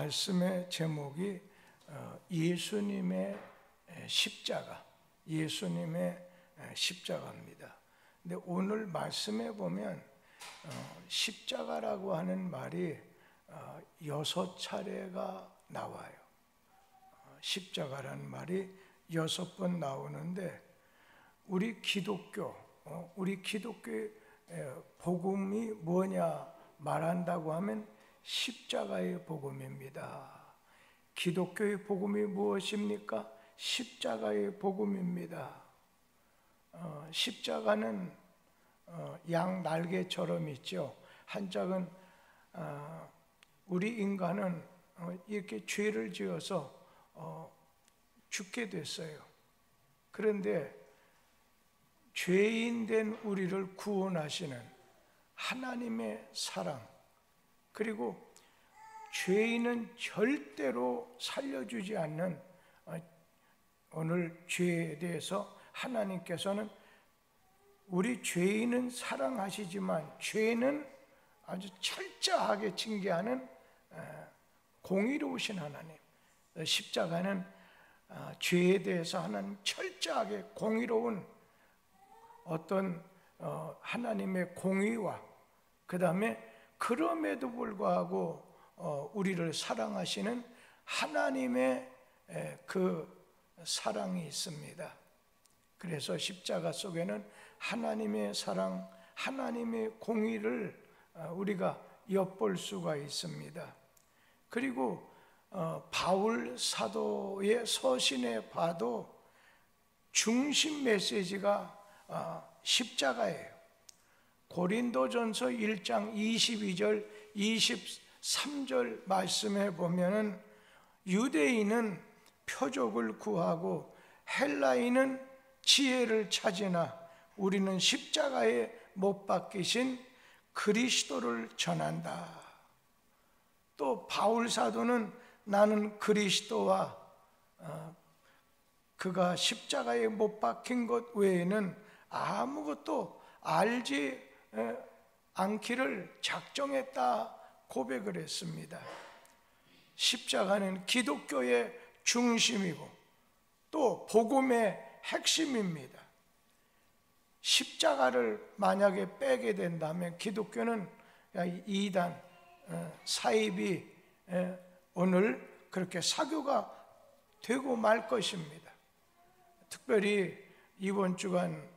말씀의 제목이 예수님의 십자가, 예수님의 십자가입니다. 근데 오늘 말씀에 보면 십자가라고 하는 말이 6차례가 나와요. 십자가라는 말이 6번 나오는데 우리 기독교의 복음이 뭐냐 말한다고 하면 십자가의 복음입니다. 기독교의 복음이 무엇입니까? 십자가의 복음입니다. 십자가는 양 날개처럼 있죠. 한 짝은 우리 인간은 이렇게 죄를 지어서 죽게 됐어요. 그런데 죄인 된 우리를 구원하시는 하나님의 사랑, 그리고 죄인은 절대로 살려주지 않는 오늘 죄에 대해서 하나님께서는 우리 죄인은 사랑하시지만 죄는 아주 철저하게 징계하는 공의로우신 하나님. 십자가는 죄에 대해서 하나님 철저하게 공의로운 어떤 하나님의 공의와 그 다음에 그럼에도 불구하고 우리를 사랑하시는 하나님의 그 사랑이 있습니다. 그래서 십자가 속에는 하나님의 사랑, 하나님의 공의를 우리가 엿볼 수가 있습니다. 그리고 바울 사도의 서신에 봐도 중심 메시지가 십자가예요. 고린도전서 1장 22절 23절 말씀에 보면은 유대인은 표적을 구하고 헬라인은 지혜를 찾으나 우리는 십자가에 못 박히신 그리스도를 전한다. 또 바울 사도는 나는 그리스도와 그가 십자가에 못 박힌 것 외에는 아무것도 알지 않기를 작정했다 고백을 했습니다. 십자가는 기독교의 중심이고 또 복음의 핵심입니다. 십자가를 만약에 빼게 된다면 기독교는 이단, 사이비 오늘 그렇게 사교가 되고 말 것입니다. 특별히 이번 주간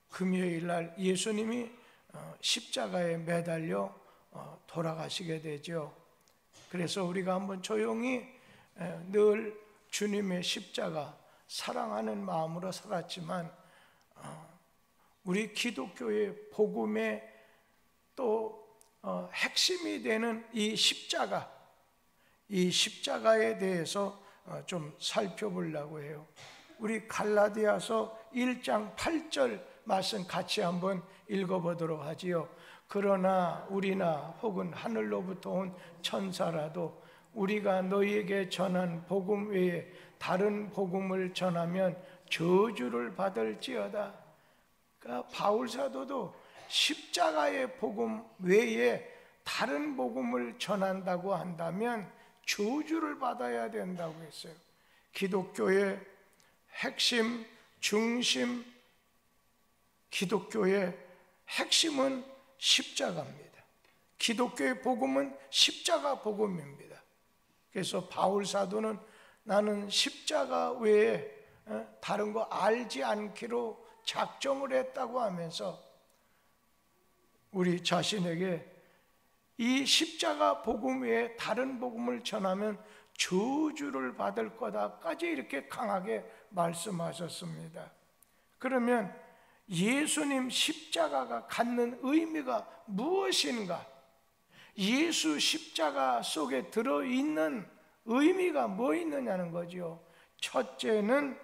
금요일 날 예수님이 십자가에 매달려 돌아가시게 되죠. 그래서 우리가 한번 조용히 늘 주님의 십자가 사랑하는 마음으로 살았지만 우리 기독교의 복음의 또 핵심이 되는 이 십자가에 대해서 좀 살펴보려고 해요. 우리 갈라디아서 1장 8절 말씀 같이 한번 읽어보도록 하지요. 그러나 우리나 혹은 하늘로부터 온 천사라도 우리가 너희에게 전한 복음 외에 다른 복음을 전하면 저주를 받을지어다. 그러니까 바울 사도도 십자가의 복음 외에 다른 복음을 전한다고 한다면 저주를 받아야 된다고 했어요. 기독교의 핵심, 중심, 기독교의 핵심은 십자가입니다. 기독교의 복음은 십자가 복음입니다. 그래서 바울 사도는 나는 십자가 외에 다른 거 알지 않기로 작정을 했다고 하면서 우리 자신에게 이 십자가 복음 외에 다른 복음을 전하면 저주를 받을 거다까지 이렇게 강하게 말씀하셨습니다. 그러면 예수님 십자가가 갖는 의미가 무엇인가? 예수 십자가 속에 들어있는 의미가 뭐 있느냐는 거죠. 첫째는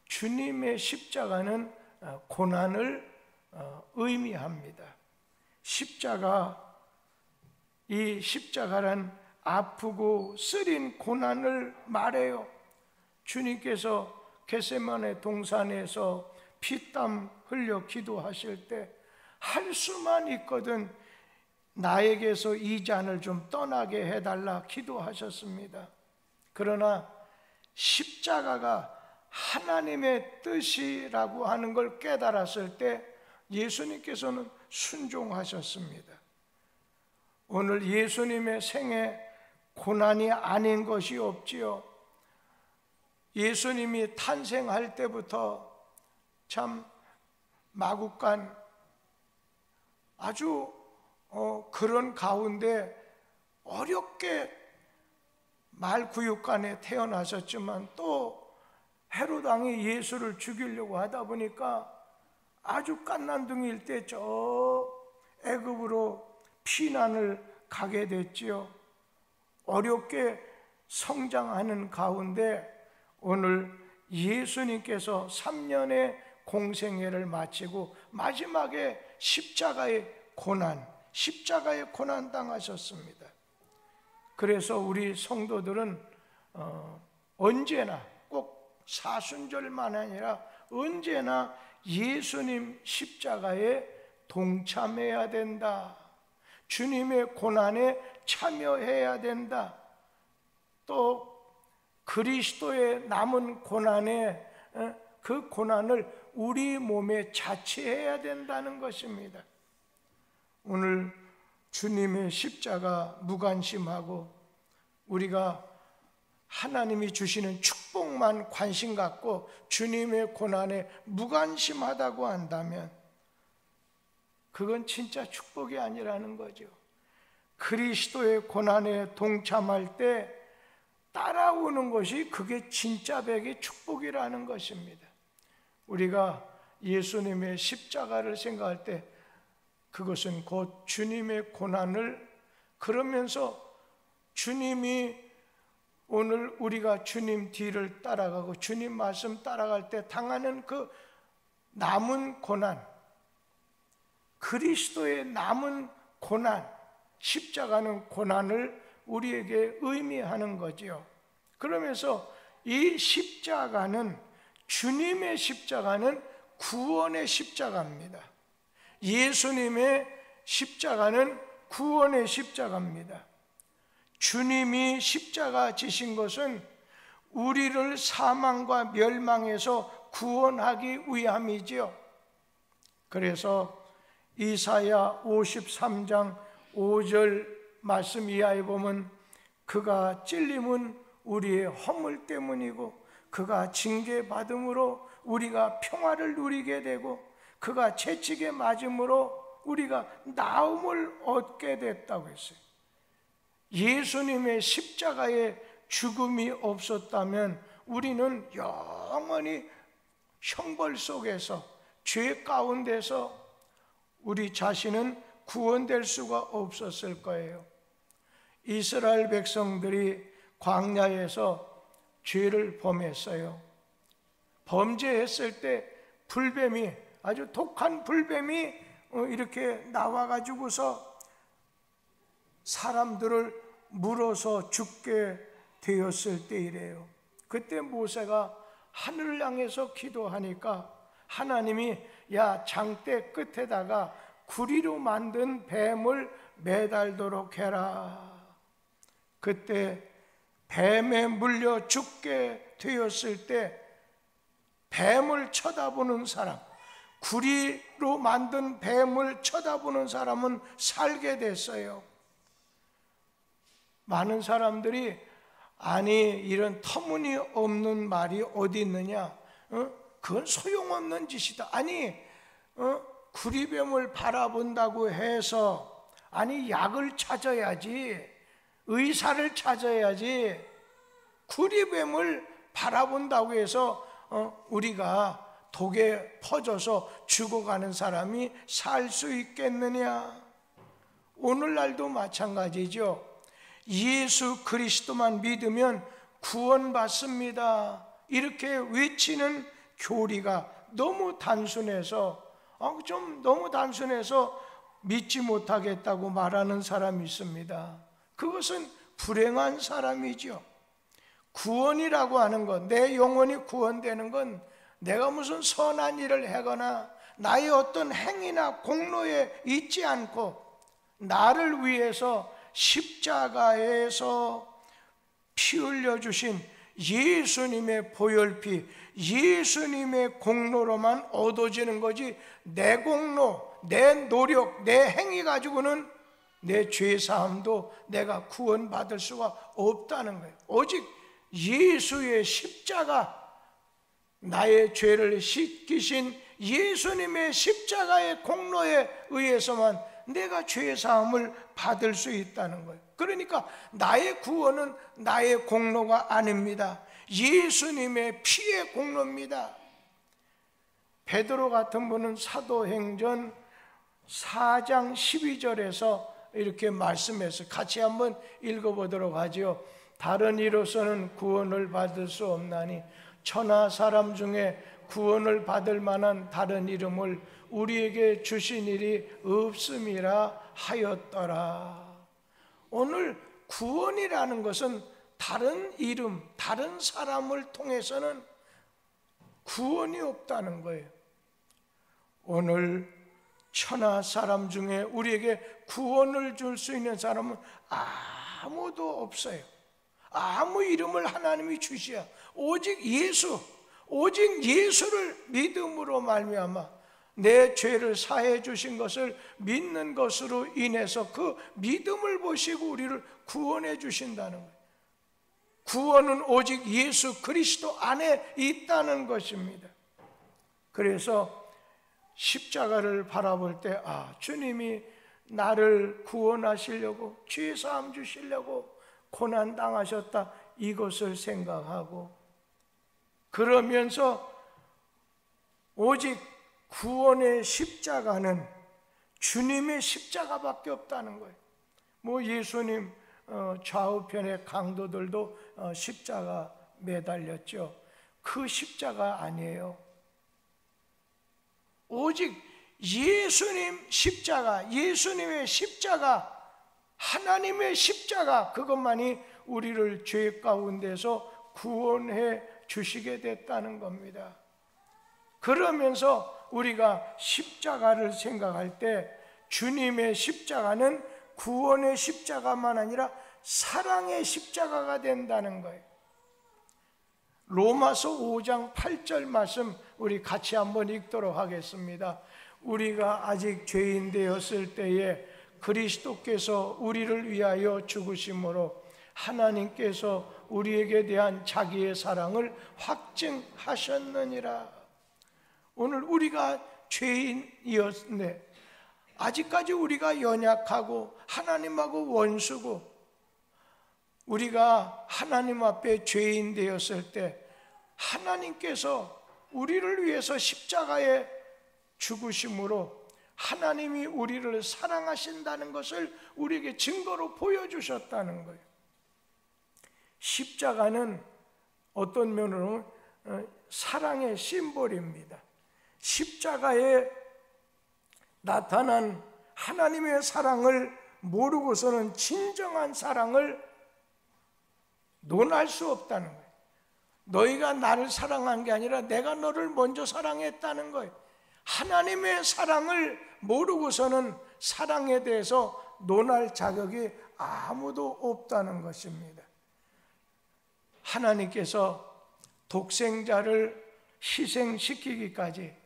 주님의 십자가는 고난을 의미합니다. 이 십자가란 아프고 쓰린 고난을 말해요. 주님께서 겟세마네 동산에서 피땀 흘려 기도하실 때 할 수만 있거든 나에게서 이 잔을 좀 떠나게 해달라 기도하셨습니다. 그러나 십자가가 하나님의 뜻이라고 하는 걸 깨달았을 때 예수님께서는 순종하셨습니다. 오늘 예수님의 생애 고난이 아닌 것이 없지요. 예수님이 탄생할 때부터 참 마국간 아주 그런 가운데 어렵게 말구육간에 태어나셨지만 또 헤롯 왕이 예수를 죽이려고 하다 보니까 아주 갓난둥이일 때 저 애굽으로 피난을 가게 됐지요. 어렵게 성장하는 가운데 오늘 예수님께서 3년의 공생애를 마치고 마지막에 십자가의 고난 당하셨습니다. 그래서 우리 성도들은 언제나 꼭 사순절만 아니라 언제나 예수님 십자가에 동참해야 된다. 주님의 고난에 참여해야 된다. 또 그리스도의 남은 고난에 그 고난을 우리 몸에 자취해야 된다는 것입니다. 오늘 주님의 십자가 무관심하고 우리가 하나님이 주시는 축복만 관심 갖고 주님의 고난에 무관심하다고 한다면 그건 진짜 축복이 아니라는 거죠. 그리스도의 고난에 동참할 때 따라오는 것이 그게 진짜 백의 축복이라는 것입니다. 우리가 예수님의 십자가를 생각할 때 그것은 곧 주님의 고난을 그러면서 주님이 오늘 우리가 주님 뒤를 따라가고 주님 말씀 따라갈 때 당하는 그 남은 고난, 그리스도의 남은 고난, 십자가는 고난을 우리에게 의미하는 거지요. 그러면서 이 십자가는 주님의 십자가는 구원의 십자가입니다. 예수님의 십자가는 구원의 십자가입니다. 주님이 십자가 지신 것은 우리를 사망과 멸망에서 구원하기 위함이지요. 그래서 이사야 53장 5절 말씀 이하에 보면 그가 찔림은 우리의 허물 때문이고 그가 징계받음으로 우리가 평화를 누리게 되고 그가 채찍에 맞음으로 우리가 나음을 얻게 됐다고 했어요. 예수님의 십자가의 죽음이 없었다면 우리는 영원히 형벌 속에서 죄 가운데서 우리 자신은 구원될 수가 없었을 거예요. 이스라엘 백성들이 광야에서 죄를 범했어요. 범죄했을 때 불뱀이 아주 독한 불뱀이 이렇게 나와가지고서 사람들을 물어서 죽게 되었을 때이래요. 그때 모세가 하늘을 향해서 기도하니까 하나님이 야 장대 끝에다가 구리로 만든 뱀을 매달도록 해라. 그때 뱀에 물려 죽게 되었을 때 뱀을 쳐다보는 사람, 구리로 만든 뱀을 쳐다보는 사람은 살게 됐어요. 많은 사람들이 아니 이런 터무니없는 말이 어디 있느냐, 그건 소용없는 짓이다. 아니 구리뱀을 바라본다고 해서 아니 약을 찾아야지, 의사를 찾아야지, 구리뱀을 바라본다고 해서 우리가 독에 퍼져서 죽어가는 사람이 살 수 있겠느냐? 오늘날도 마찬가지죠. 예수 그리스도만 믿으면 구원받습니다. 이렇게 외치는 교리가 너무 단순해서 너무 단순해서 믿지 못하겠다고 말하는 사람이 있습니다. 그것은 불행한 사람이죠. 구원이라고 하는 것, 내 영혼이 구원되는 건 내가 무슨 선한 일을 하거나 나의 어떤 행위나 공로에 있지 않고 나를 위해서 십자가에서 피 흘려주신 예수님의 보혈피, 예수님의 공로로만 얻어지는 거지, 내 공로, 내 노력, 내 행위 가지고는 내 죄사함도 내가 구원받을 수가 없다는 거예요. 오직 예수의 십자가, 나의 죄를 씻기신 예수님의 십자가의 공로에 의해서만 내가 죄사함을 받을 수 있다는 거예요. 그러니까 나의 구원은 나의 공로가 아닙니다. 예수님의 피의 공로입니다. 베드로 같은 분은 사도행전 4장 12절에서 이렇게 말씀해서 같이 한번 읽어보도록 하죠. 다른 이로서는 구원을 받을 수 없나니 천하 사람 중에 구원을 받을 만한 다른 이름을 우리에게 주신 일이 없음이라 하였더라. 오늘 구원이라는 것은 다른 이름, 다른 사람을 통해서는 구원이 없다는 거예요. 오늘 천하 사람 중에 우리에게 구원을 줄 수 있는 사람은 아무도 없어요. 아무 이름을 하나님이 주시야 오직 예수, 오직 예수를 믿음으로 말미암아 내 죄를 사해 주신 것을 믿는 것으로 인해서 그 믿음을 보시고 우리를 구원해 주신다는 거예요. 구원은 오직 예수 그리스도 안에 있다는 것입니다. 그래서 십자가를 바라볼 때 주님이 나를 구원하시려고, 죄사함 주시려고 고난 당하셨다, 이것을 생각하고, 그러면서 오직 구원의 십자가는 주님의 십자가밖에 없다는 거예요. 뭐 예수님 좌우편의 강도들도 십자가 매달렸죠. 그 십자가 아니에요. 오직 예수님 십자가, 예수님의 십자가, 하나님의 십자가, 그것만이 우리를 죄 가운데서 구원해 주시게 됐다는 겁니다. 그러면서 우리가 십자가를 생각할 때 주님의 십자가는 구원의 십자가만 아니라 사랑의 십자가가 된다는 거예요. 로마서 5장 8절 말씀 우리 같이 한번 읽도록 하겠습니다. 우리가 아직 죄인 되었을 때에 그리스도께서 우리를 위하여 죽으심으로 하나님께서 우리에게 대한 자기의 사랑을 확증하셨느니라. 오늘 우리가 죄인이었는데 아직까지 우리가 연약하고 하나님하고 원수고, 우리가 하나님 앞에 죄인 되었을 때 하나님께서 우리를 위해서 십자가에 죽으심으로 하나님이 우리를 사랑하신다는 것을 우리에게 증거로 보여주셨다는 거예요. 십자가는 어떤 면으로 사랑의 심볼입니다. 십자가에 나타난 하나님의 사랑을 모르고서는 진정한 사랑을 논할 수 없다는 거예요. 너희가 나를 사랑한 게 아니라 내가 너를 먼저 사랑했다는 거예요. 하나님의 사랑을 모르고서는 사랑에 대해서 논할 자격이 아무도 없다는 것입니다. 하나님께서 독생자를 희생시키기까지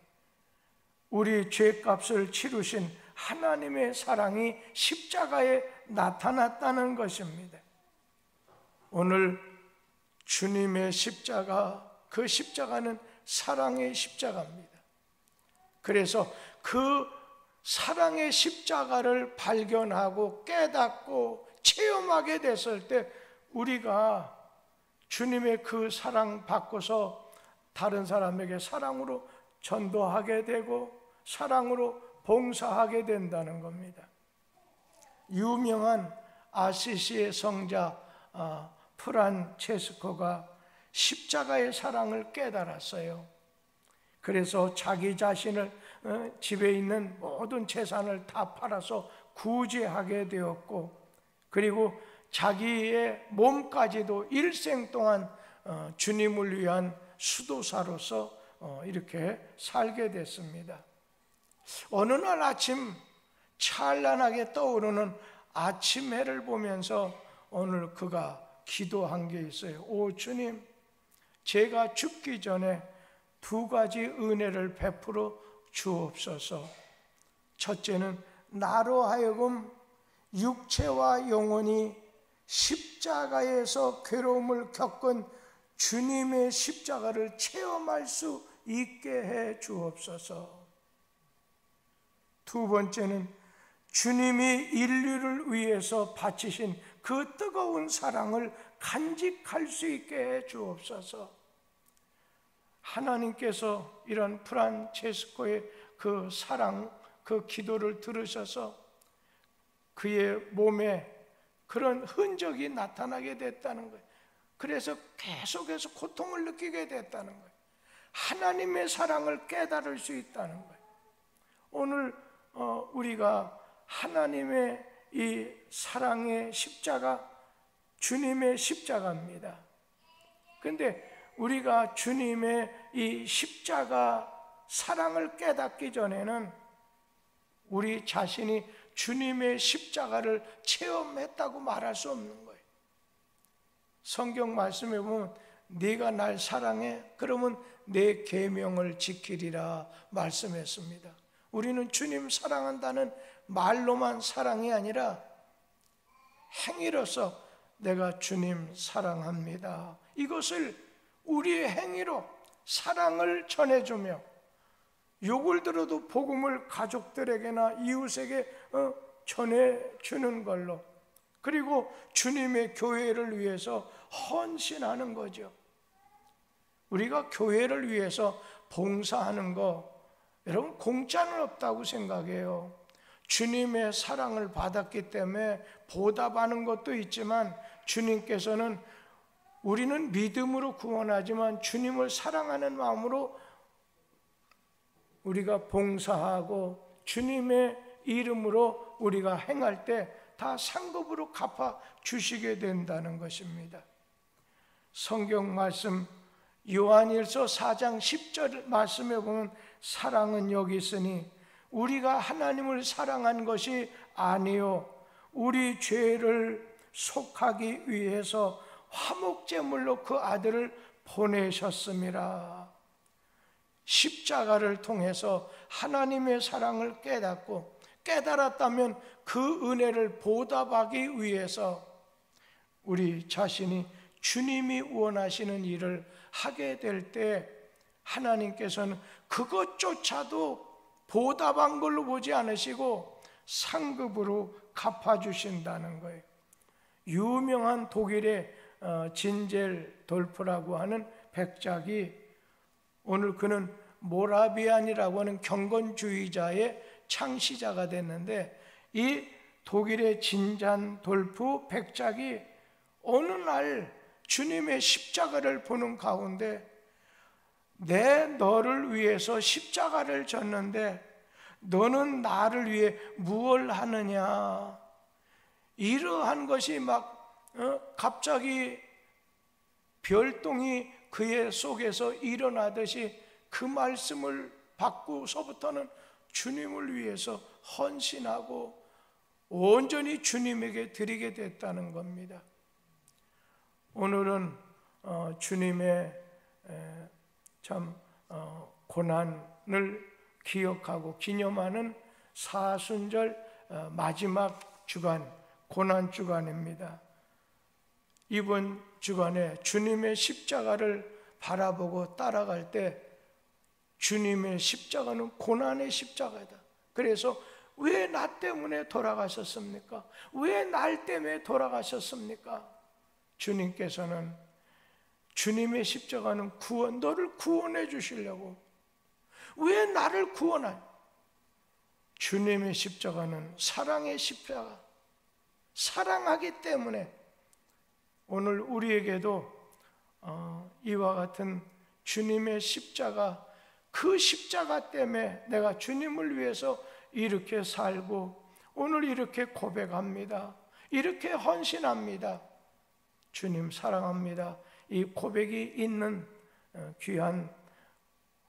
우리 죄값을 치르신 하나님의 사랑이 십자가에 나타났다는 것입니다. 오늘 주님의 십자가, 그 십자가는 사랑의 십자가입니다. 그래서 그 사랑의 십자가를 발견하고 깨닫고 체험하게 됐을 때 우리가 주님의 그 사랑 받고서 다른 사람에게 사랑으로 전도하게 되고 사랑으로 봉사하게 된다는 겁니다. 유명한 아시시의 성자 프란체스코가 십자가의 사랑을 깨달았어요. 그래서 자기 자신을, 집에 있는 모든 재산을 다 팔아서 구제하게 되었고, 그리고 자기의 몸까지도 일생 동안 주님을 위한 수도사로서 이렇게 살게 됐습니다. 어느 날 아침 찬란하게 떠오르는 아침 해를 보면서 오늘 그가 기도한 게 있어요. 오 주님, 제가 죽기 전에 두 가지 은혜를 베풀어 주옵소서. 첫째는 나로 하여금 육체와 영혼이 십자가에서 괴로움을 겪은 주님의 십자가를 체험할 수 있게 해 주옵소서. 두 번째는 주님이 인류를 위해서 바치신 그 뜨거운 사랑을 간직할 수 있게 해 주옵소서. 하나님께서 이런 프란체스코의 그 사랑, 그 기도를 들으셔서 그의 몸에 그런 흔적이 나타나게 됐다는 거예요. 그래서 계속해서 고통을 느끼게 됐다는 거예요. 하나님의 사랑을 깨달을 수 있다는 거예요. 오늘 우리가 하나님의 이 사랑의 십자가, 주님의 십자가입니다. 그런데 우리가 주님의 이 십자가 사랑을 깨닫기 전에는 우리 자신이 주님의 십자가를 체험했다고 말할 수 없는 거예요. 성경 말씀에 보면 네가 날 사랑해? 그러면 내 계명을 지키리라 말씀했습니다. 우리는 주님 사랑한다는 말로만 사랑이 아니라 행위로서 내가 주님 사랑합니다, 이것을 우리의 행위로 사랑을 전해주며 욕을 들어도 복음을 가족들에게나 이웃에게 전해주는 걸로, 그리고 주님의 교회를 위해서 헌신하는 거죠. 우리가 교회를 위해서 봉사하는 거 여러분 공짜는 없다고 생각해요. 주님의 사랑을 받았기 때문에 보답하는 것도 있지만, 주님께서는 우리는 믿음으로 구원하지만 주님을 사랑하는 마음으로 우리가 봉사하고 주님의 이름으로 우리가 행할 때 다 상급으로 갚아 주시게 된다는 것입니다. 성경 말씀 요한일서 4장 10절 말씀에 보면 사랑은 여기 있으니 우리가 하나님을 사랑한 것이 아니요 우리 죄를 속하기 위해서 화목제물로 그 아들을 보내셨음이라. 십자가를 통해서 하나님의 사랑을 깨닫고 깨달았다면 그 은혜를 보답하기 위해서 우리 자신이 주님이 원하시는 일을 하게 될 때 하나님께서는 그것조차도 보답한 걸로 보지 않으시고 상급으로 갚아주신다는 거예요. 유명한 독일의 진젤 돌프라고 하는 백작이, 오늘 그는 모라비안이라고 하는 경건주의자의 창시자가 됐는데, 이 독일의 진잔 돌프 백작이 어느 날 주님의 십자가를 보는 가운데 내 너를 위해서 십자가를 졌는데 너는 나를 위해 무엇을 하느냐, 이러한 것이 막 갑자기 별똥이 그의 속에서 일어나듯이 그 말씀을 받고서부터는 주님을 위해서 헌신하고 온전히 주님에게 드리게 됐다는 겁니다. 오늘은 주님의 참 고난을 기억하고 기념하는 사순절 마지막 주간, 고난 주간입니다. 이번 주간에 주님의 십자가를 바라보고 따라갈 때 주님의 십자가는 고난의 십자가다. 그래서 왜 나 때문에 돌아가셨습니까? 왜 날 때문에 돌아가셨습니까? 주님께서는 주님의 십자가는 너를 구원해 주시려고. 왜 나를 구원하냐? 주님의 십자가는 사랑의 십자가, 사랑하기 때문에 오늘 우리에게도 이와 같은 주님의 십자가, 그 십자가 때문에 내가 주님을 위해서 이렇게 살고 오늘 이렇게 고백합니다, 이렇게 헌신합니다, 주님 사랑합니다, 이 고백이 있는 귀한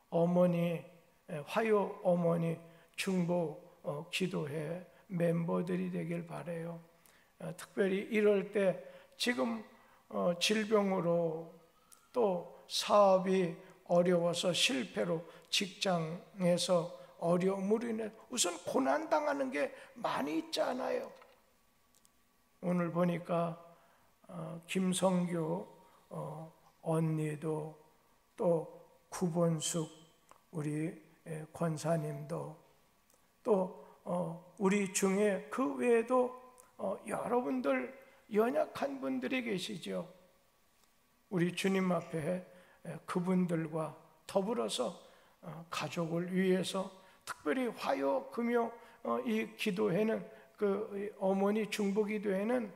어머니, 화요 어머니 중보 기도회 멤버들이 되길 바라요. 특별히 이럴 때 지금 질병으로 또 사업이 어려워서 실패로 직장에서 어려움으로 인해 우선 고난당하는 게 많이 있잖아요. 오늘 보니까 김성규 언니도 또 구본숙 우리 권사님도 또 우리 중에 그 외에도 여러분들 연약한 분들이 계시죠. 우리 주님 앞에 그분들과 더불어서 가족을 위해서 특별히 화요 금요 이 기도회는 그 어머니 중보 기도회는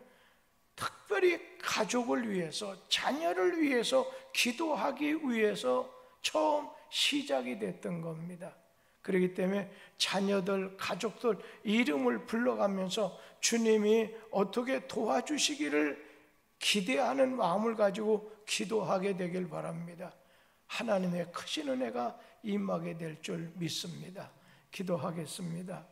특별히 가족을 위해서 자녀를 위해서 기도하기 위해서 처음 시작이 됐던 겁니다. 그렇기 때문에 자녀들, 가족들 이름을 불러가면서 주님이 어떻게 도와주시기를 기대하는 마음을 가지고 기도하게 되길 바랍니다. 하나님의 크신 은혜가 임하게 될 줄 믿습니다. 기도하겠습니다.